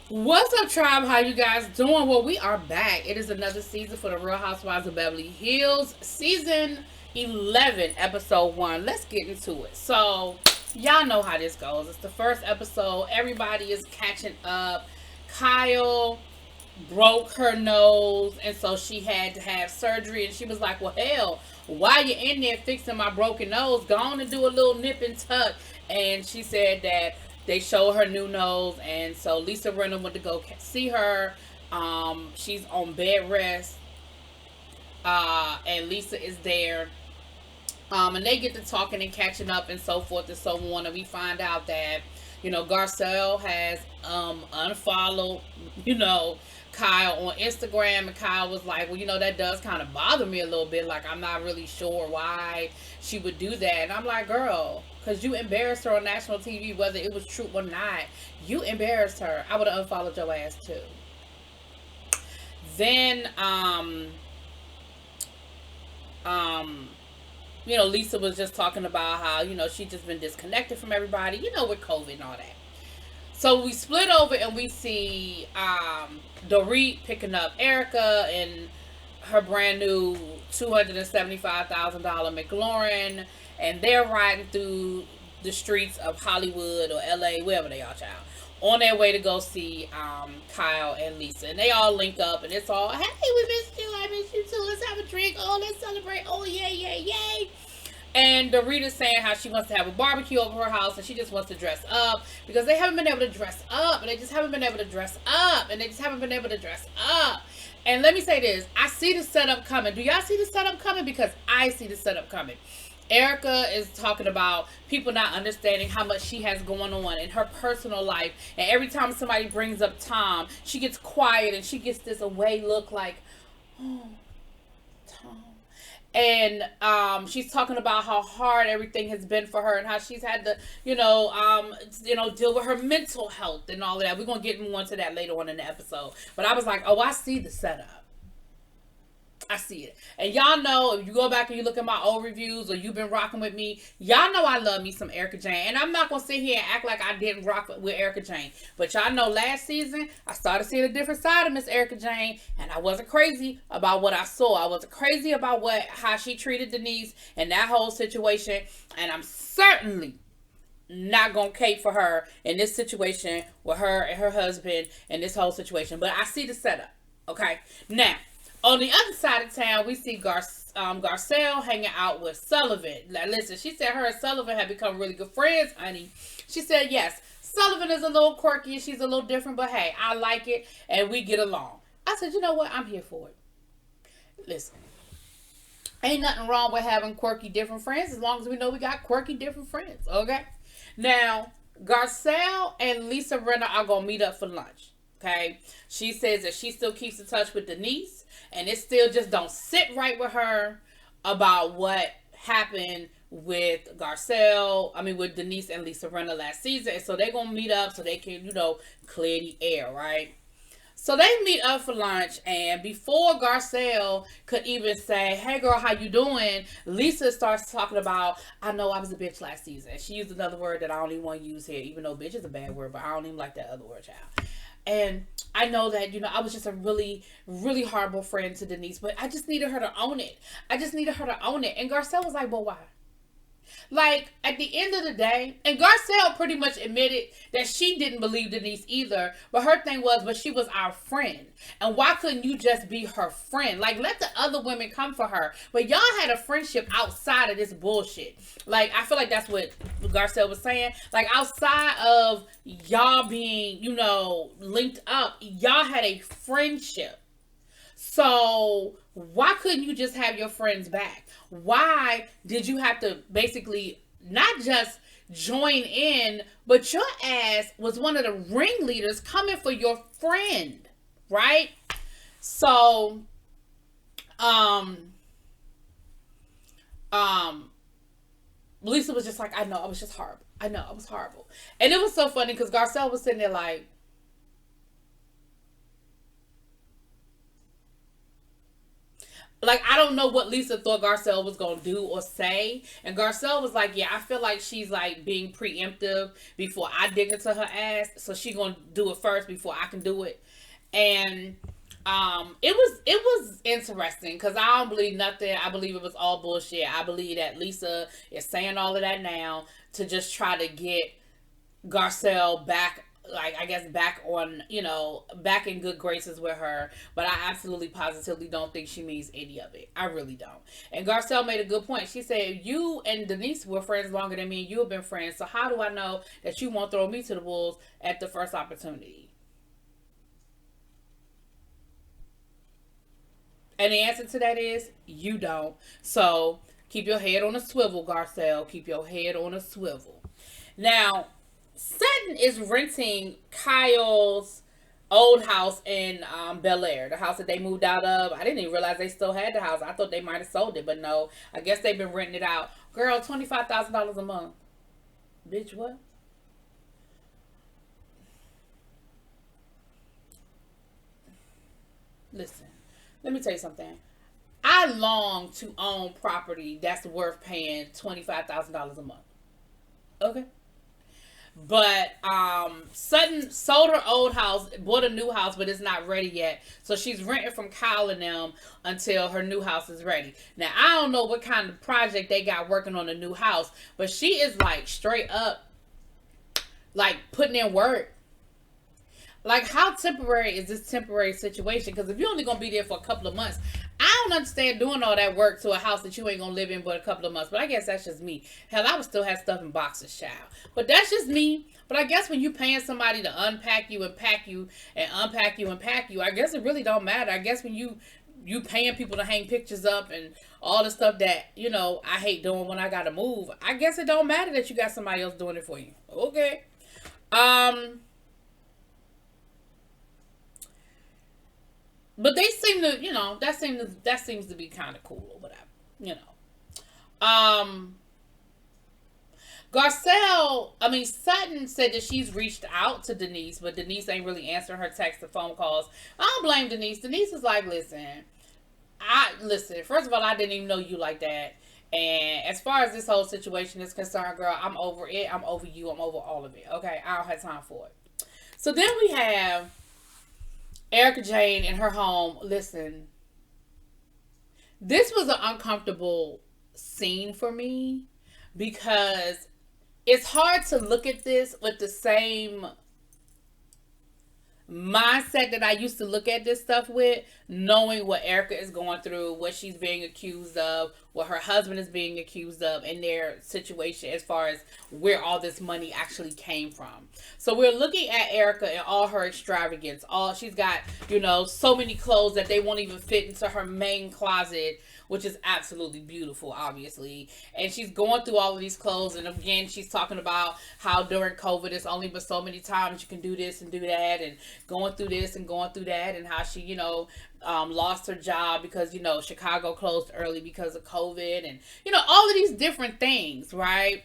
What's up, tribe? How you guys doing? Well, we are back. It is another season for the Real Housewives of Beverly Hills, season 11, episode 1. Let's get into it. So, y'all know how this goes. It's the first episode. Everybody is catching up. Kyle broke her nose, and so she had to have surgery. And she was like, "Well, hell, while you're in there fixing my broken nose, go on and do a little nip and tuck." And she said that they showed her new nose, and so Lisa Rinna went to go see her. She's on bed rest, and Lisa is there. And they get to talking and catching up and so forth and so on. And we find out that, Garcelle has unfollowed, Kyle on Instagram. And Kyle was like, well, that does kind of bother me a little bit. Like, I'm not really sure why she would do that. And I'm like, girl, because you embarrassed her on national TV, whether it was true or not. You embarrassed her. I would have unfollowed your ass too. Then, um, Lisa was just talking about how, she just been disconnected from everybody, with COVID and all that. So we split over and we see Dorit picking up Erica and her brand new $275,000 McLaurin, and they're riding through the streets of Hollywood or LA, wherever they are, child, on their way to go see Kyle and Lisa. And they all link up and it's all, hey, we missed you, I missed you too, let's have a drink, oh, let's celebrate, oh, yay, yay, yay. And Dorita's saying how she wants to have a barbecue over her house and she just wants to dress up because they haven't been able to dress up and they just haven't been able to dress up and they just haven't been able to dress up. And let me say this, I see the setup coming. Do y'all see the setup coming? Because I see the setup coming. Erica is talking about people not understanding how much she has going on in her personal life. And every time somebody brings up Tom, she gets quiet and she gets this away look like, oh, Tom. And she's talking about how hard everything has been for her and how she's had to, deal with her mental health and all of that. We're going to get more into that later on in the episode. But I was like, oh, I see the setup. I see it. And y'all know, if you go back and you look at my old reviews or you've been rocking with me, y'all know I love me some Erica Jane. And I'm not going to sit here and act like I didn't rock with Erica Jane. But y'all know last season, I started seeing a different side of Miss Erica Jane. And I wasn't crazy about what I saw. I wasn't crazy about how she treated Denise and that whole situation. And I'm certainly not going to cape for her in this situation with her and her husband and this whole situation. But I see the setup. Okay? Now, on the other side of town, we see Garcelle hanging out with Sullivan. Now, listen, she said her and Sullivan have become really good friends, honey. She said, yes, Sullivan is a little quirky and she's a little different, but hey, I like it and we get along. I said, you know what? I'm here for it. Listen, ain't nothing wrong with having quirky different friends as long as we know we got quirky different friends, okay? Now, Garcelle and Lisa Rinna are going to meet up for lunch. Okay, she says that she still keeps in touch with Denise, and it still just don't sit right with her about what happened with with Denise and Lisa Rinna last season. And so they're gonna meet up so they can, clear the air, right? So they meet up for lunch, and before Garcelle could even say, hey girl, how you doing? Lisa starts talking about, I know I was a bitch last season. She used another word that I don't even want to use here, even though bitch is a bad word, but I don't even like that other word, child. And I know that, I was just a really, really horrible friend to Denise, but I just needed her to own it. I just needed her to own it. And Garcelle was like, well, why? Like, at the end of the day, and Garcelle pretty much admitted that she didn't believe Denise either, but her thing was, but she was our friend. And why couldn't you just be her friend? Like, let the other women come for her. But y'all had a friendship outside of this bullshit. Like, I feel like that's what Garcelle was saying. Like, outside of y'all being, linked up, y'all had a friendship. So why couldn't you just have your friends back? Why did you have to basically not just join in, but your ass was one of the ringleaders coming for your friend, right? So, Lisa was just like, I know, I was just horrible. I know, I was horrible. And it was so funny because Garcelle was sitting there like, like, I don't know what Lisa thought Garcelle was gonna do or say, and Garcelle was like, "Yeah, I feel like she's like being preemptive before I dig into her ass, so she gonna do it first before I can do it." And it was interesting because I don't believe nothing. I believe it was all bullshit. I believe that Lisa is saying all of that now to just try to get Garcelle back, like, I guess back on, back in good graces with her. But I absolutely positively don't think she means any of it. I really don't. And Garcelle made a good point. She said, "You and Denise were friends longer than me, and you have been friends, so how do I know that you won't throw me to the wolves at the first opportunity?" And the answer to that is, you don't. So keep your head on a swivel, Garcelle. Keep your head on a swivel. Now, Sutton is renting Kyle's old house in Bel Air, the house that they moved out of. I didn't even realize they still had the house. I thought they might have sold it, but no. I guess they've been renting it out. Girl, $25,000 a month. Bitch, what? Listen, let me tell you something. I long to own property that's worth paying $25,000 a month. Okay. But Sutton sold her old house, bought a new house, but it's not ready yet. So she's renting from Kyle and them until her new house is ready. Now, I don't know what kind of project they got working on a new house, but she is like straight up like putting in work. Like, how temporary is this temporary situation? Because if you're only going to be there for a couple of months, I don't understand doing all that work to a house that you ain't going to live in but a couple of months. But I guess that's just me. Hell, I would still have stuff in boxes, child. But that's just me. But I guess when you paying somebody to unpack you and pack you and unpack you and pack you, I guess it really don't matter. I guess when you paying people to hang pictures up and all the stuff that, I hate doing when I got to move, I guess it don't matter that you got somebody else doing it for you. Okay. But they seem to, that seems to be kind of cool or whatever, Um, Sutton said that she's reached out to Denise, but Denise ain't really answering her text or phone calls. I don't blame Denise. Denise is like, listen, first of all, I didn't even know you like that. And as far as this whole situation is concerned, girl, I'm over it. I'm over you. I'm over all of it. Okay? I don't have time for it. So then we have Erica Jane in her home. Listen, this was an uncomfortable scene for me because it's hard to look at this with the same mindset that I used to look at this stuff with, knowing what Erica is going through, what she's being accused of, what her husband is being accused of, in their situation as far as where all this money actually came from. So we're looking at Erica and all her extravagance. She's got, so many clothes that they won't even fit into her main closet, which is absolutely beautiful, obviously. And she's going through all of these clothes, and again, she's talking about how during COVID, it's only but so many times you can do this and do that, and going through this and going through that, and how she, lost her job because, Chicago closed early because of COVID, and, all of these different things, right?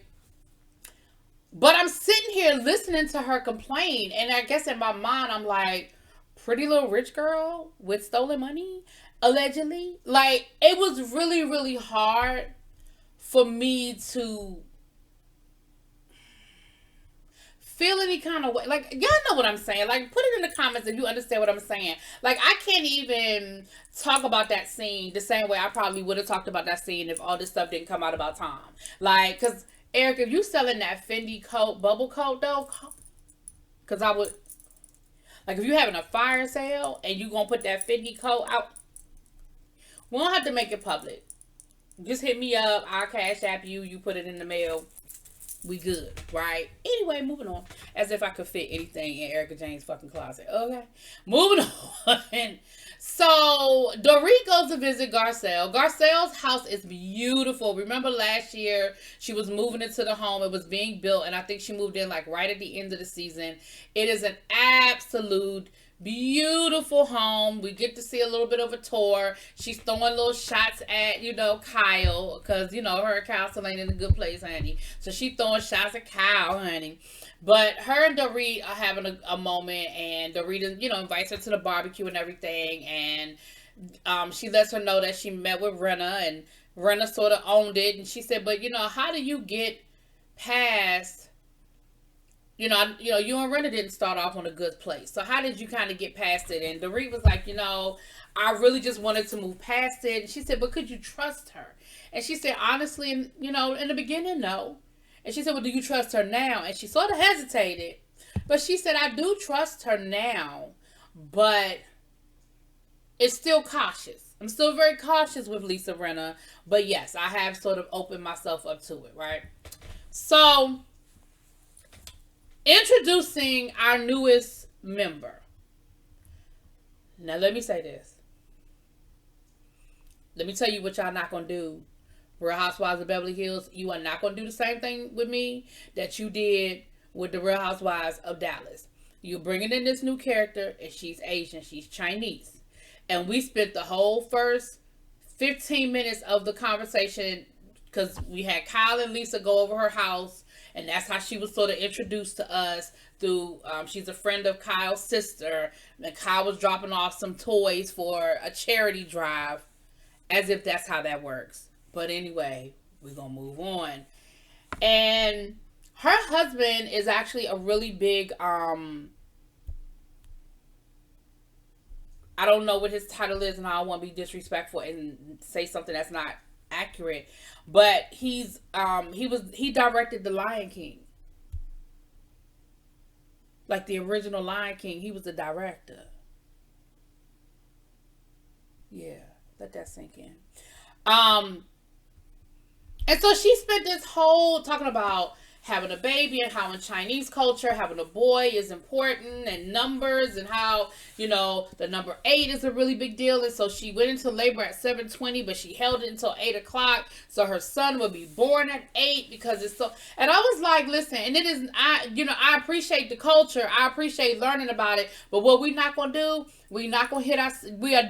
But I'm sitting here listening to her complain, and I guess in my mind, I'm like, pretty little rich girl with stolen money, allegedly. Like, it was really, really hard for me to feel any kind of way. Like, y'all know what I'm saying. Like, put it in the comments if you understand what I'm saying. Like, I can't even talk about that scene the same way I probably would have talked about that scene if all this stuff didn't come out about Tom. Like, because, Eric, if you selling that Fendi coat, bubble coat, though, because I would, like, if you having a fire sale and you gonna put that Fendi coat out, we don't have to make it public. Just hit me up. I'll cash app you. You put it in the mail. We good, right? Anyway, moving on. As if I could fit anything in Erica Jane's fucking closet. Okay. Moving on. So, Dorit goes to visit Garcelle. Garcelle's house is beautiful. Remember last year, she was moving into the home. It was being built, and I think she moved in like right at the end of the season. It is an absolute beautiful home. We get to see a little bit of a tour. She's throwing little shots at, Kyle, because, her and Kyle still ain't in a good place, honey. So she throwing shots at Kyle, honey. But her and Dorit are having a moment, and Dorit, invites her to the barbecue and everything, and She lets her know that she met with Renna, and Renna sort of owned it. And she said, "But how do you get past? You and Renna didn't start off on a good place. So how did you kind of get past it?" And Dorit was like, "I really just wanted to move past it." And she said, "But could you trust her?" And she said, "Honestly, in the beginning, no." And she said, "Well, do you trust her now?" And she sort of hesitated, but she said, "I do trust her now, but it's still cautious. I'm still very cautious with Lisa Rinna, but yes, I have sort of opened myself up to it, right?" So, introducing our newest member. Now, let me say this. Let me tell you what y'all not going to do. Real Housewives of Beverly Hills, you are not going to do the same thing with me that you did with the Real Housewives of Dallas. You're bringing in this new character, and she's Asian. She's Chinese. And we spent the whole first 15 minutes of the conversation because we had Kyle and Lisa go over her house, and that's how she was sort of introduced to us through, she's a friend of Kyle's sister, and Kyle was dropping off some toys for a charity drive, as if that's how that works. But anyway, we're going to move on. And her husband is actually a really big, I don't know what his title is, and I don't want to be disrespectful and say something that's not accurate. But he directed The Lion King. Like the original Lion King, he was the director. Yeah, let that sink in. And so she spent this whole talking about having a baby and how in Chinese culture having a boy is important and numbers and how, the number 8 is a really big deal. And so she went into labor at 7:20, but she held it until 8 o'clock. So her son would be born at 8 because it's so, and I was like, listen, and it is, I appreciate the culture. I appreciate learning about it. But what we not going to do, we not going to hit us.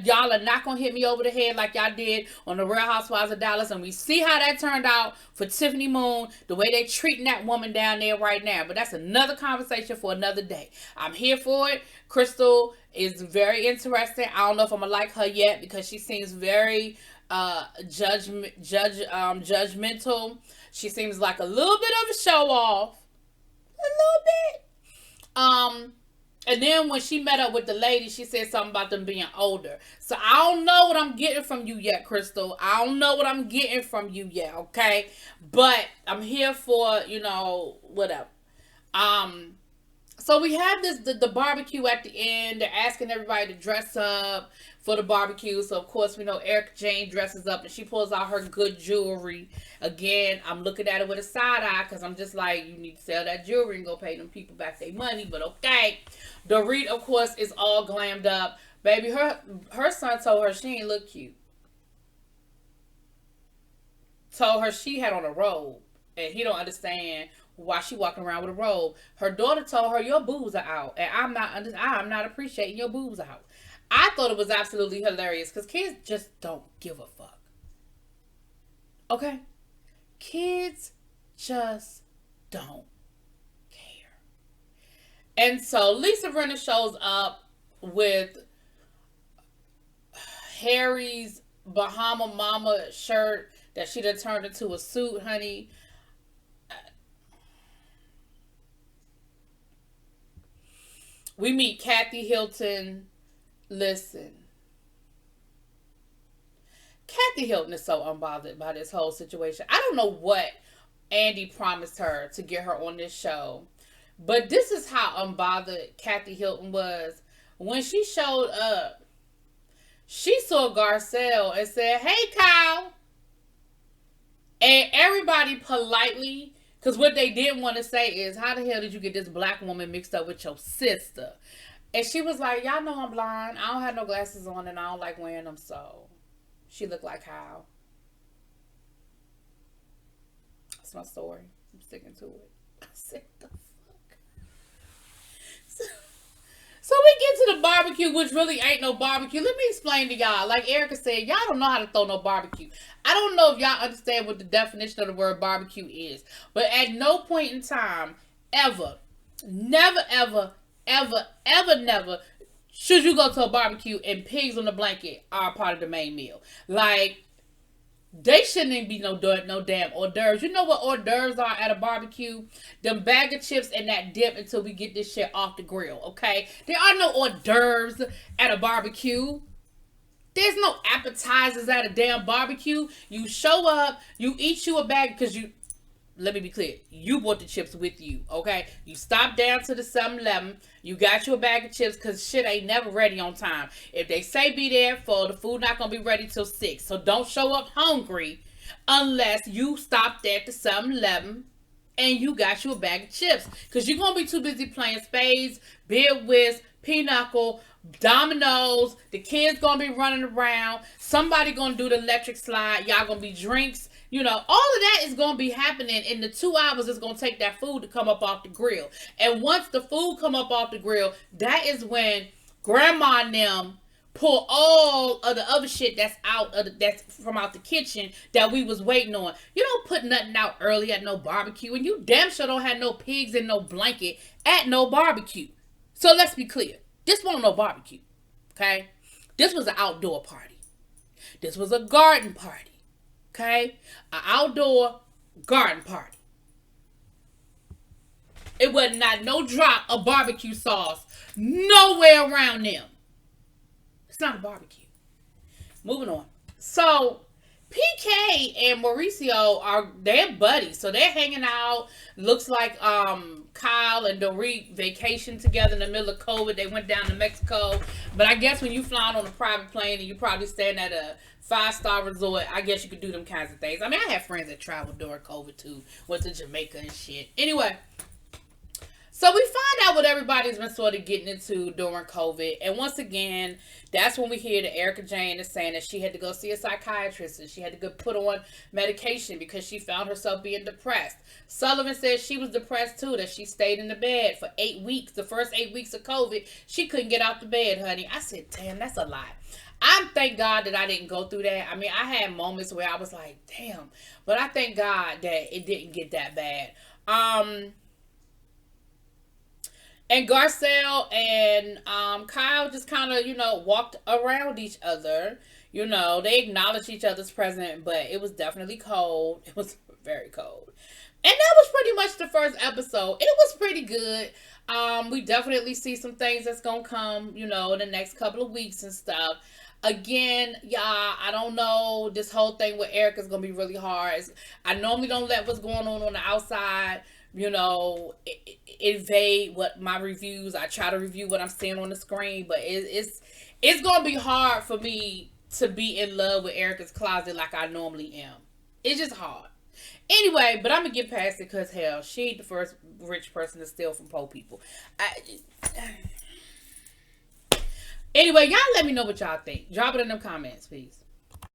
Y'all are not going to hit me over the head like y'all did on the Real Housewives of Dallas. And we see how that turned out for Tiffany Moon, the way they treating that woman down there right now. But that's another conversation for another day. I'm here for it. Crystal is very interesting. I don't know if I'm going to like her yet because she seems very judgmental. She seems like a little bit of a show off. A little bit. And then when she met up with the lady, she said something about them being older. So I don't know what I'm getting from you yet, Crystal. I don't know what I'm getting from you yet, okay? But I'm here for, whatever. So we have the barbecue at the end. They're asking everybody to dress up for the barbecue. So, of course, we know Erica Jane dresses up and she pulls out her good jewelry. Again, I'm looking at it with a side eye because I'm just like, you need to sell that jewelry and go pay them people back their money. But okay. Dorit, of course, is all glammed up. Baby, her son told her she ain't look cute. Told her she had on a robe. And he don't understand why she walking around with a robe. Her daughter told her, your boobs are out. And I'm not appreciating your boobs out. I thought it was absolutely hilarious because kids just don't give a fuck. Okay? Kids just don't care. And so Lisa Rinna shows up with Harry's Bahama Mama shirt that she done turned into a suit, honey. We meet Kathy Hilton. Listen. Kathy Hilton is so unbothered by this whole situation. I don't know what Andy promised her to get her on this show. But this is how unbothered Kathy Hilton was. When she showed up, she saw Garcelle and said, hey, Kyle. And everybody politely, because what they didn't want to say is, how the hell did you get this black woman mixed up with your sister? And she was like, y'all know I'm blind. I don't have no glasses on and I don't like wearing them, so she looked like Kyle. That's my story. I'm sticking to it. I said, the fuck? So we get to the barbecue, which really ain't no barbecue. Let me explain to y'all. Like Erica said, y'all don't know how to throw no barbecue. I don't know if y'all understand what the definition of the word barbecue is. But at no point in time, ever, never, should you go to a barbecue and pigs on the blanket are part of the main meal. Like, they shouldn't even be no damn hors d'oeuvres. You know what hors d'oeuvres are at a barbecue? Them bag of chips and that dip until we get this shit off the grill, okay? There are no hors d'oeuvres at a barbecue. There's no appetizers at a damn barbecue. You show up, you eat you a bag, because you, let me be clear, you brought the chips with you, okay? You stop down to the 7-Eleven, you got you a bag of chips, because shit ain't never ready on time. If they say be there for, the food not going to be ready till 6. So don't show up hungry unless you stopped at the 7-Eleven and you got you a bag of chips. Because you're going to be too busy playing spades, beer whist, pinochle, dominoes. The kids going to be running around. Somebody going to do the electric slide. Y'all going to be drinks. You know, all of that is going to be happening in the 2 hours it's going to take that food to come up off the grill. And once the food come up off the grill, that is when grandma and them pull all of the other shit that's that's from out the kitchen that we was waiting on. You don't put nothing out early at no barbecue, and you damn sure don't have no pigs in no blanket at no barbecue. So let's be clear. This wasn't no barbecue, okay? This was an outdoor party. This was a garden party. Okay? An outdoor garden party. It was not no drop of barbecue sauce nowhere around them. It's not a barbecue. Moving on. So, PK and Mauricio they're buddies. So they're hanging out. Looks like Kyle and Dorit vacation together in the middle of COVID. They went down to Mexico. But I guess when you flying on a private plane and you probably staying at a 5-star resort, I guess you could do them kinds of things. I mean, I have friends that traveled during COVID too. Went to Jamaica and shit. Anyway, so we find out what everybody's been sort of getting into during COVID. And once again, that's when we hear that Erica Jane is saying that she had to go see a psychiatrist and she had to go put on medication because she found herself being depressed. Sullivan says she was depressed too, that she stayed in the bed for 8 weeks. The first 8 weeks of COVID, she couldn't get out the bed, honey. I said, damn, that's a lot. I thank God that I didn't go through that. I mean, I had moments where I was like, damn. But I thank God that it didn't get that bad. And Garcelle and Kyle just kind of, walked around each other. They acknowledged each other's presence, but it was definitely cold. It was very cold. And that was pretty much the first episode. It was pretty good. We definitely see some things that's going to come, in the next couple of weeks and stuff. Again, y'all, I don't know. This whole thing with Erica's going to be really hard. I normally don't let what's going on the outside, invade what my reviews. I try to review what I'm seeing on the screen, but it's going to be hard for me to be in love with Erica's closet like I normally am. It's just hard. Anyway, but I'm going to get past it because, hell, she ain't the first rich person to steal from poor people. Anyway, y'all let me know what y'all think. Drop it in them comments, please.